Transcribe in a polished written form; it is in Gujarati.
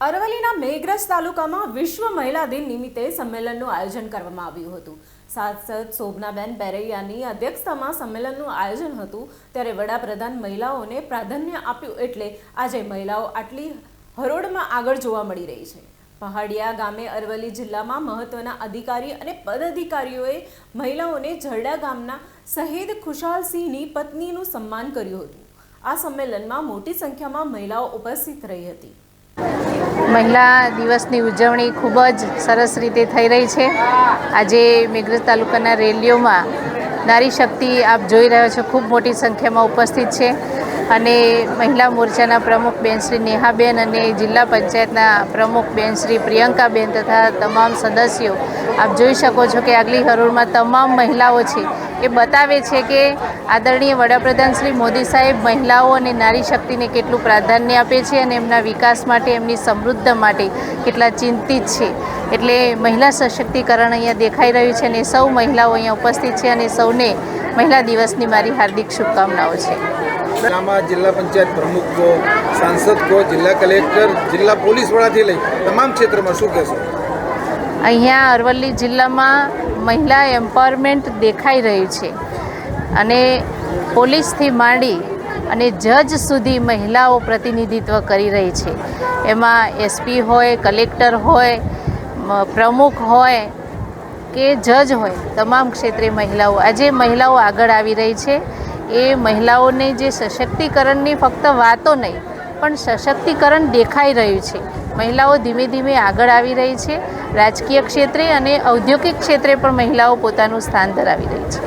અરવલ્લીના મેઘરજ તાલુકામાં વિશ્વ મહિલા દિન નિમિત્તે સંમેલનનું આયોજન કરવામાં આવ્યું હતું। સાંસદ શોભનાબેન બેરૈયાની અધ્યક્ષતામાં સંમેલનનું આયોજન હતું, ત્યારે વડાપ્રધાન મહિલાઓને પ્રાધાન્ય આપ્યું, એટલે આજે મહિલાઓ આટલી હરોળમાં આગળ જોવા મળી રહી છે। પહાડિયા ગામે અરવલ્લી જિલ્લામાં મહત્વના અધિકારી અને પદાધિકારીઓએ મહિલાઓને ઝરડા ગામના શહીદ ખુશાલસિંહની પત્નીનું સન્માન કર્યું હતું। આ સંમેલનમાં મોટી સંખ્યામાં મહિલાઓ ઉપસ્થિત રહી હતી। મહિલા દિવસની ઉજવણી ખૂબ જ સરસ રીતે થઈ રહી છે। આજે મેઘરજ તાલુકાના રેલીઓમાં નારી શક્તિ આપ જોઈ રહ્યા છો, ખૂબ મોટી સંખ્યામાં ઉપસ્થિત છે અને મહિલા મોરચાના પ્રમુખ બેન શ્રી નેહાબેન અને જિલ્લા પંચાયતના પ્રમુખ બેન શ્રી પ્રિયંકાબેન તથા તમામ સદસ્યો આપ જોઈ શકો છો કે આગલી હરોળમાં તમામ મહિલાઓ છે। એ બતાવે છે કે આદરણીય વડાપ્રધાન શ્રી મોદી સાહેબ મહિલાઓ અને નારી શક્તિને કેટલું પ્રાધાન્ય આપે છે અને એમના વિકાસ માટે, એમની સમૃદ્ધિ માટે કેટલા ચિંતિત છે। એટલે મહિલા સશક્તિકરણ અહીંયા દેખાઈ રહ્યું છે અને સૌ મહિલાઓ અહીંયા ઉપસ્થિત છે અને સૌને મહિલા દિવસની મારી હાર્દિક શુભકામનાઓ છે। જિલ્લા પંચાયત પ્રમુખ કો, સાંસદ કો, જિલ્લા કલેક્ટર, જિલ્લા પોલીસ વડાથી લઈ તમામ ક્ષેત્રમાં શું કહેશો? અહીંયા અરવલ્લી જિલ્લામાં મહિલા એમ્પાવરમેન્ટ દેખાઈ રહ્યું છે અને પોલીસથી માંડી અને જજ સુધી મહિલાઓ પ્રતિનિધિત્વ કરી રહી છે। એમાં એસપી હોય, કલેક્ટર હોય, પ્રમુખ હોય કે જજ હોય, તમામ ક્ષેત્રે મહિલાઓ આજે મહિલાઓ આગળ આવી રહી છે। એ મહિલાઓને જે સશક્તિકરણની ફક્ત વાતો નહીં પણ સશક્તિકરણ દેખાઈ રહ્યું છે। મહિલાઓ ધીમે ધીમે આગળ આવી રહી છે। રાજકીય ક્ષેત્રે અને ઔદ્યોગિક ક્ષેત્રે પણ મહિલાઓ પોતાનું સ્થાન ધરાવી રહી છે।